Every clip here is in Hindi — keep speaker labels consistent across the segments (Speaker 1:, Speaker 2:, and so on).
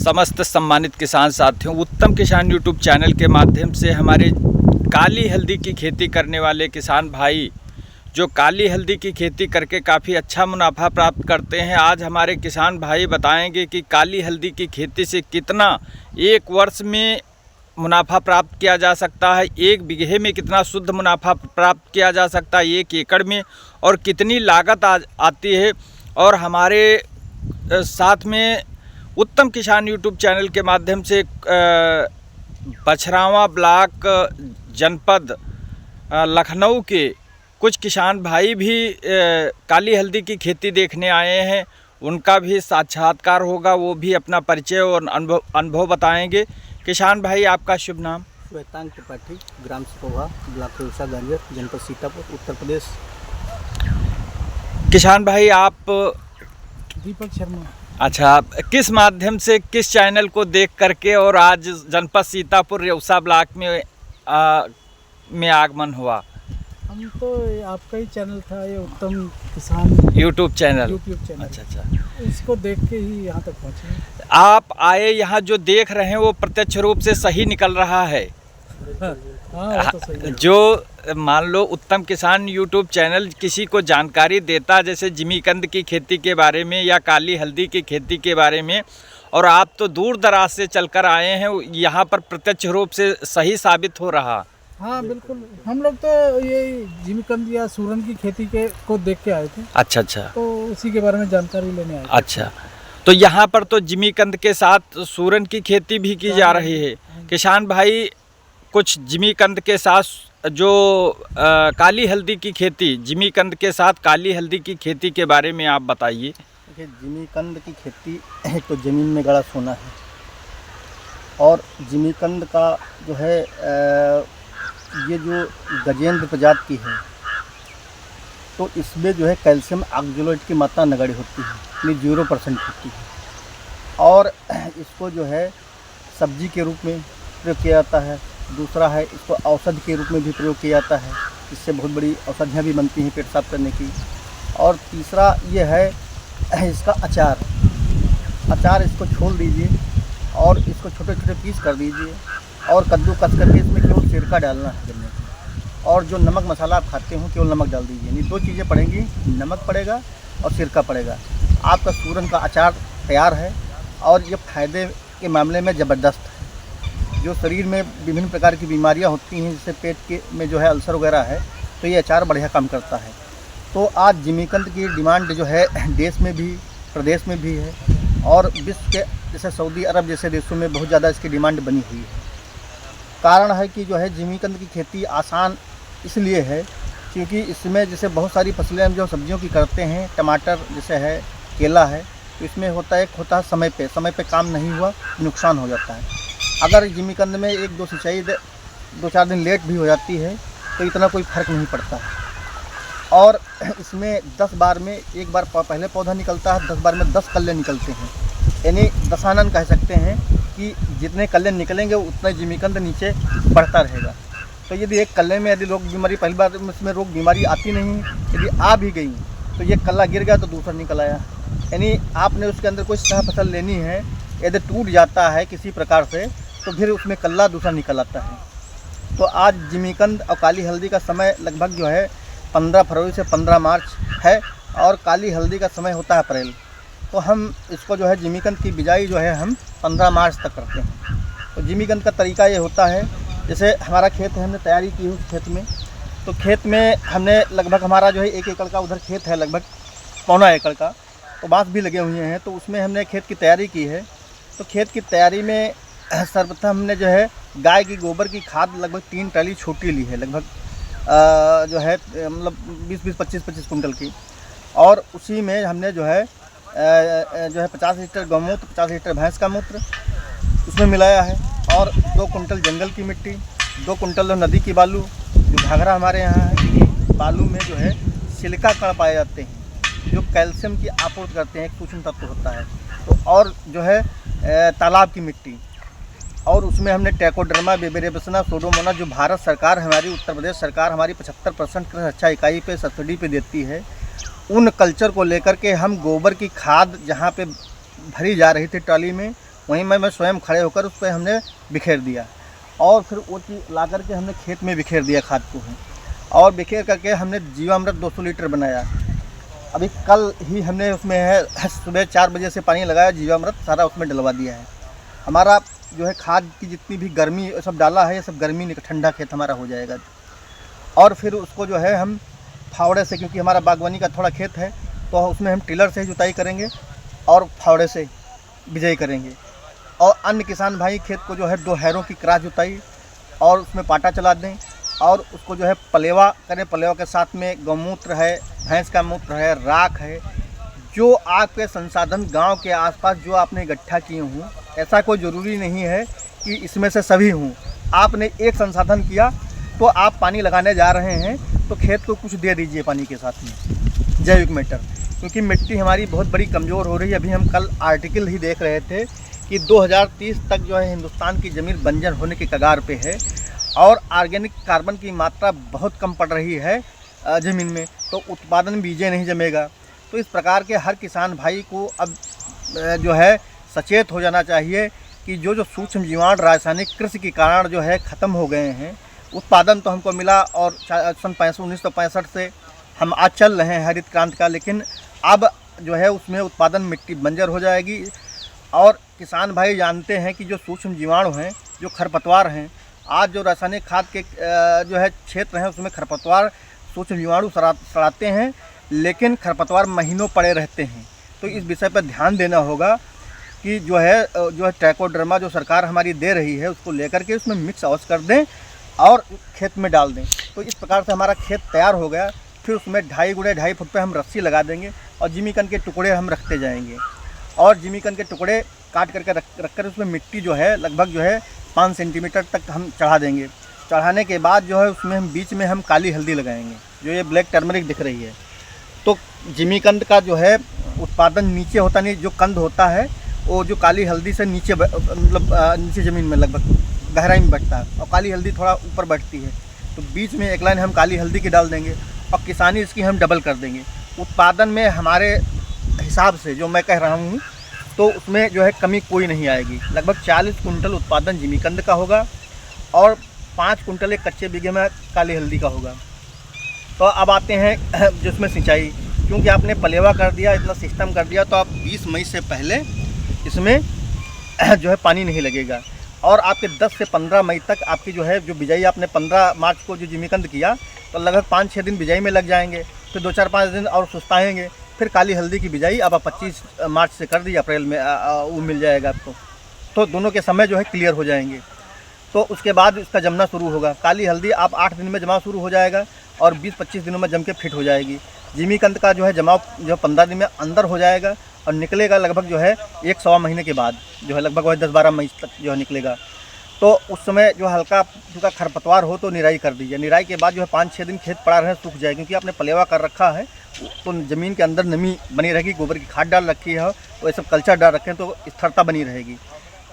Speaker 1: समस्त सम्मानित किसान साथियों, उत्तम किसान यूट्यूब चैनल के माध्यम से हमारे काली हल्दी की खेती करने वाले किसान भाई जो काली हल्दी की खेती करके काफ़ी अच्छा मुनाफा प्राप्त करते हैं, आज हमारे किसान भाई बताएंगे कि काली हल्दी की खेती से कितना एक वर्ष में मुनाफा प्राप्त किया जा सकता है, एक बीघे में कितना शुद्ध मुनाफा प्राप्त किया जा सकता है, एक एकड़ में, और कितनी लागत आती है। और हमारे साथ में उत्तम किसान यूट्यूब चैनल के माध्यम से बछरावा ब्लॉक जनपद लखनऊ के कुछ किसान भाई भी काली हल्दी की खेती देखने आए हैं, उनका भी साक्षात्कार होगा, वो भी अपना परिचय और अनुभव बताएंगे। किसान भाई, आपका शुभ नाम?
Speaker 2: श्वेतांग त्रिपाठी, ग्राम सिकोहा, ब्लॉक रेउसा ग्वालियर, जनपद सीतापुर, उत्तर प्रदेश।
Speaker 1: किसान भाई, आप?
Speaker 2: दीपक शर्मा।
Speaker 1: अच्छा, किस माध्यम से, किस चैनल को देख करके और आज जनपद सीतापुर रेउसा ब्लॉक में आगमन हुआ?
Speaker 2: हम तो आपका ही चैनल था, ये उत्तम किसान
Speaker 1: यूट्यूब चैनल। अच्छा,
Speaker 2: इसको देख के ही यहाँ तक पहुँचे।
Speaker 1: आप आए, यहाँ जो देख रहे हैं वो प्रत्यक्ष रूप से सही निकल रहा है।
Speaker 2: हाँ, तो सही है।
Speaker 1: जो मान लो उत्तम किसान यूट्यूब चैनल किसी को जानकारी देता, जैसे जिमीकंद की खेती के बारे में या काली हल्दी की खेती के बारे में, और आप तो दूर दराज से चलकर आए हैं, यहाँ पर प्रत्यक्ष रूप से सही साबित हो रहा।
Speaker 2: हाँ बिल्कुल, हम लोग तो ये जिमीकंद या सूरन की खेती को देख के आए थे।
Speaker 1: अच्छा,
Speaker 2: तो उसी के बारे में जानकारी लेने आए थे।
Speaker 1: अच्छा, तो यहाँ पर तो जिमीकंद के साथ सूरन की खेती भी की जा रही है। किसान भाई, कुछ जिमीकंद के साथ जो काली हल्दी की खेती, जिमीकंद के साथ काली हल्दी की खेती के बारे में आप बताइए।
Speaker 2: देखिए, जिमीकंद की खेती एक तो ज़मीन में गड़ा सोना है, और जिमीकंद का जो है ये जो गजेंद्र प्रजाति की है, तो इसमें जो है कैल्शियम ऑक्जेलेट की मात्रा नगण्य होती है, यानी 0% होती है। और इसको जो है सब्जी के रूप में प्रयोग किया जाता है। दूसरा है, इसको औषधि के रूप में भी प्रयोग किया जाता है, इससे बहुत बड़ी औषधियाँ भी बनती हैं पेट साफ करने की। और तीसरा ये है इसका अचार इसको छोड़ दीजिए और इसको छोटे छोटे पीस कर दीजिए और कद्दूकस करके इसमें केवल सिरका डालना है गन्ने का। और जो नमक मसाला आप खाते हो केवल नमक डाल दीजिए, नहीं, दो चीज़ें पड़ेंगी, नमक पड़ेगा और सिरका पड़ेगा। आपका सूरन का अचार तैयार है। और ये फ़ायदे के मामले में ज़बरदस्त है। जो शरीर में विभिन्न प्रकार की बीमारियां होती हैं, जैसे पेट के में जो है अल्सर वगैरह है, तो ये अचार बढ़िया काम करता है। तो आज जिमीकंद की डिमांड जो है देश में भी, प्रदेश में भी है, और विश्व के जैसे सऊदी अरब जैसे देशों में बहुत ज़्यादा इसकी डिमांड बनी हुई है। कारण है कि जो है जिमीकंद की खेती आसान इसलिए है क्योंकि इसमें जैसे बहुत सारी फसलें हम जो सब्जियों की करते हैं, टमाटर जैसे है, केला है, तो इसमें होता है समय पे काम नहीं हुआ, नुकसान हो जाता है। अगर जिमीकंद में 1-2 सिंचाई 2-4 दिन लेट भी हो जाती है तो इतना कोई फर्क नहीं पड़ता है। और इसमें 10 बार में एक बार पहले पौधा निकलता है, 10 बार में 10 कल्ले निकलते हैं, यानी दशानन कह सकते हैं कि जितने कल्ले निकलेंगे उतना जिमीकंद नीचे बढ़ता रहेगा। तो यदि एक कल्ले में यदि रोग बीमारी, पहली बार में इसमें रोग बीमारी आती नहीं, यदि आ भी गई तो ये कल्ला गिर गया तो दूसरा निकल आया, यानी आपने उसके अंदर कोई सह फसल लेनी है, यदि टूट जाता है किसी प्रकार से तो फिर उसमें कल्ला दूसरा निकल आता है। तो आज जिमीकंद और काली हल्दी का समय लगभग जो है 15 फरवरी से 15 मार्च है, और काली हल्दी का समय होता है अप्रैल। तो हम इसको जो है जिमीकंद की बिजाई जो है हम 15 मार्च तक करते हैं। तो जिमीकंद का तरीका ये होता है, जैसे हमारा खेत है, हमने तैयारी की उस खेत में, तो खेत में हमने लगभग हमारा जो है 1 एकड़ का उधर खेत है, लगभग 1.25 एकड़ का, तो बाँस भी लगे हुए हैं, तो उसमें हमने खेत की तैयारी की है। तो खेत की तैयारी में सर्वप्रथम हमने जो है गाय की गोबर की खाद लगभग 3 ट्राली छोटी ली है, लगभग जो है मतलब 20-20, 25-25 कुंटल की। और उसी में हमने जो है 50 लीटर गौमूत्र, 50 लीटर भैंस का मूत्र उसमें मिलाया है, और 2 कुंटल जंगल की मिट्टी, 2 कुंटल नदी की बालू, जो घाघरा हमारे यहाँ है, क्योंकि बालू में जो है सिलिका कण पाए जाते हैं जो कैल्शियम की आपूर्ति करते हैं, एक सूक्ष्म तत्व होता है। तो और जो है तालाब की मिट्टी, और उसमें हमने ट्राइकोडर्मा, बेबेरेबसना, सोडोमोनास, जो भारत सरकार, हमारी उत्तर प्रदेश सरकार हमारी 75% कृषि रक्षा इकाई पे सब्सिडी पे देती है, उन कल्चर को लेकर के हम गोबर की खाद जहाँ पे भरी जा रही थी ट्राली में, वहीं मैं स्वयं खड़े होकर उस पर हमने बिखेर दिया और फिर वो चीज़ ला करके हमने खेत में बिखेर दिया खाद को है। और बिखेर करके हमने जीवामृत 200 लीटर बनाया। अभी कल ही हमने उसमें है सुबह 4 बजे से पानी लगाया, जीवामृत सारा उसमें डलवा दिया है। हमारा जो है खाद की जितनी भी गर्मी सब डाला है, ये सब गर्मी ठंडा खेत हमारा हो जाएगा। और फिर उसको जो है हम फावड़े से, क्योंकि हमारा बागवानी का थोड़ा खेत है तो उसमें हम टिलर से जुताई करेंगे और फावड़े से बिजाई करेंगे। और अन्य किसान भाई खेत को जो है 2 हैरों की क्रॉस जुताई और उसमें पाटा चला दें और उसको जो है पलेवा करें। पलेवा के साथ में गौमूत्र है, भैंस का मूत्र है, राख है, जो आपके संसाधन गांव के आसपास जो आपने इकट्ठा किए हों। ऐसा कोई ज़रूरी नहीं है कि इसमें से सभी हों। आपने एक संसाधन किया तो आप पानी लगाने जा रहे हैं तो खेत को कुछ दे दीजिए पानी के साथ में, जैविक मैटर, क्योंकि मिट्टी हमारी बहुत बड़ी कमज़ोर हो रही है। अभी हम कल आर्टिकल ही देख रहे थे कि 2030 तक जो है हिंदुस्तान की ज़मीन बंजर होने की कगार पे है और ऑर्गेनिक कार्बन की मात्रा बहुत कम पड़ रही है ज़मीन में, तो उत्पादन बीजे नहीं जमेगा। तो इस प्रकार के हर किसान भाई को अब जो है सचेत हो जाना चाहिए कि जो सूक्ष्म जीवाणु रासायनिक कृषि के कारण जो है ख़त्म हो गए हैं। उत्पादन तो हमको मिला और सन 1965 से हम आज चल रहे हैं हरित क्रांति का, लेकिन अब जो है उसमें उत्पादन मिट्टी बंजर हो जाएगी। और किसान भाई जानते हैं कि जो सूक्ष्म जीवाणु हैं, जो खरपतवार हैं, आज जो रासायनिक खाद के जो है क्षेत्र हैं उसमें खरपतवार सूक्ष्म जीवाणु सड़ाते हैं, लेकिन खरपतवार महीनों पड़े रहते हैं। तो इस विषय पर ध्यान देना होगा कि जो है ट्राइकोडर्मा जो सरकार हमारी दे रही है उसको लेकर के उसमें मिक्स आउट कर दें और खेत में डाल दें। तो इस प्रकार से हमारा खेत तैयार हो गया। फिर उसमें 2.5 गुणे 2.5 फुट पे हम रस्सी लगा देंगे और जिमीकंद के टुकड़े हम रखते जाएंगे और जिमीकंद के टुकड़े काट करके रख कर उसमें मिट्टी जो है लगभग जो है 5 सेंटीमीटर तक हम चढ़ा देंगे। चढ़ाने के बाद जो है उसमें हम बीच में हम काली हल्दी लगाएंगे, जो ये ब्लैक टर्मरिक दिख रही है। तो जिमीकंद का जो है उत्पादन नीचे होता नहीं, जो कंद होता है वो जो काली हल्दी से नीचे मतलब नीचे ज़मीन में लगभग गहराई में बैठता है और काली हल्दी थोड़ा ऊपर बैठती है। तो बीच में एक लाइन हम काली हल्दी की डाल देंगे और किसानी इसकी हम डबल कर देंगे। उत्पादन में हमारे हिसाब से जो मैं कह रहा हूँ तो उसमें जो है कमी कोई नहीं आएगी। लगभग 40 कुंटल उत्पादन जिमीकंद का होगा और 5 कुंटल एक कच्चे बीघे में काली हल्दी का होगा। तो अब आते हैं जिसमें सिंचाई, क्योंकि आपने पलेवा कर दिया, इतना सिस्टम कर दिया, तो आप 20 मई से पहले इसमें जो है पानी नहीं लगेगा और आपके 10 से 15 मई तक आपकी जो है जो बिजाई आपने 15 मार्च को जो जिमीकंद किया तो लगभग 5-6 दिन बिजाई में लग जाएंगे। फिर 2-4-5 दिन और सुस्ताएंगे। फिर काली हल्दी की बिजाई अब आप 25 मार्च से कर दीजिए, अप्रैल में वो मिल जाएगा आपको। तो दोनों के समय जो है क्लियर हो जाएंगे। तो उसके बाद इसका जमना शुरू होगा। काली हल्दी आप 8 दिन में जमा शुरू हो जाएगा और 20-25 दिनों में जम के फिट हो जाएगी। जिमीकंद का जो है जमाव जो 15 दिन में अंदर हो जाएगा और निकलेगा लगभग जो है 1-1.25 महीने के बाद, जो है लगभग वही 10-12 मई तक जो है निकलेगा। तो उस समय जो हल्का फुल्का खरपतवार हो तो निराई कर दीजिए। निराई के बाद जो है 5-6 दिन खेत पड़ा रहे, सूख जाए, क्योंकि आपने पलेवा कर रखा है तो ज़मीन के अंदर नमी बनी रहेगी। गोबर की खाद डाल रखी है और ये सब कल्चर डाल रखे हैं तो स्थिरता बनी रहेगी।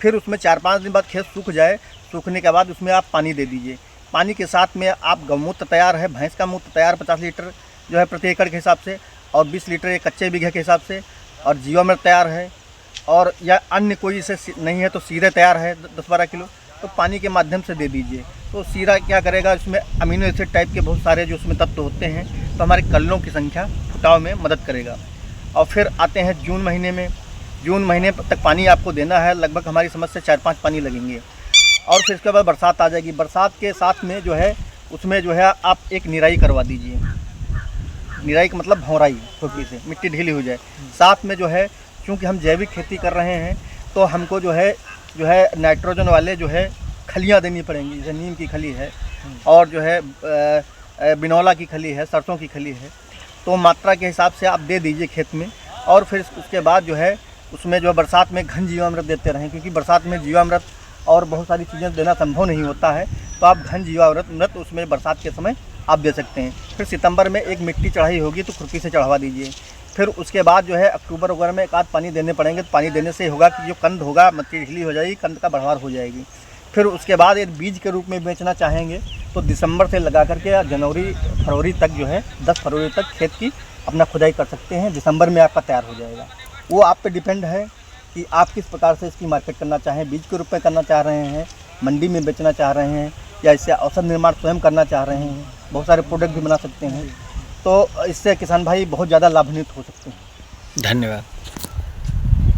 Speaker 2: फिर उसमें 4-5 दिन बाद खेत सूख जाए। सूखने के बाद उसमें आप पानी दे दीजिए। पानी के साथ में आप गौमूत्र तैयार है, भैंस का मूत्र तैयार 50 लीटर जो है प्रति एकड़ के हिसाब से और 20 लीटर एक कच्चे बीघे के हिसाब से, और जीवामृत तैयार है, और या अन्य कोई इसे नहीं है तो सीरे तैयार है 10-12 किलो, तो पानी के माध्यम से दे दीजिए। तो सीरा क्या करेगा, इसमें अमीनो एसिड टाइप के बहुत सारे जो उसमें तत्व होते हैं तो हमारे कल्लों की संख्या फुटाव में मदद करेगा। और फिर आते हैं जून महीने में। जून महीने तक पानी आपको देना है, लगभग हमारी समझ से 4-5 पानी लगेंगे। और फिर इसके बाद बरसात आ जाएगी। बरसात के साथ में जो है उसमें जो है आप एक निराई करवा दीजिए। निराई का मतलब भौराई, खुरपी से मिट्टी ढीली हो जाए। साथ में जो है क्योंकि हम जैविक खेती कर रहे हैं तो हमको जो है नाइट्रोजन वाले जो है खलियाँ देनी पड़ेंगी। जैसे नीम की खली है और जो है बिनौला की खली है, सरसों की खली है, तो मात्रा के हिसाब से आप दे दीजिए खेत में। और फिर उसके बाद जो है उसमें जो है बरसात में घन जीवामृत देते रहें, क्योंकि बरसात में जीवामृत और बहुत सारी चीज़ें देना संभव नहीं होता है। तो आप घन जीवामृत उसमें बरसात के समय आप दे सकते हैं। फिर सितंबर में एक मिट्टी चढ़ाई होगी तो खुरपी से चढ़वा दीजिए। फिर उसके बाद जो है अक्टूबर वगैरह में एक आध पानी देने पड़ेंगे। तो पानी देने से होगा कि जो कंद होगा मिट्टी ढीली हो जाएगी, कंद का बढ़वार हो जाएगी। फिर उसके बाद एक बीज के रूप में बेचना चाहेंगे तो दिसंबर से लगा करके जनवरी फरवरी तक जो है 10 फरवरी तक खेत की अपना खुदाई कर सकते हैं। दिसंबर में आपका तैयार हो जाएगा। वो आप पे डिपेंड है कि आप किस प्रकार से इसकी मार्केट करना चाहें, बीज के रूप में करना चाह रहे हैं, मंडी में बेचना चाह रहे हैं, या इससे औषध निर्माण स्वयं करना चाह रहे हैं, बहुत सारे प्रोडक्ट भी बना सकते हैं, तो इससे किसान भाई बहुत ज़्यादा लाभान्वित हो सकते हैं।
Speaker 1: धन्यवाद।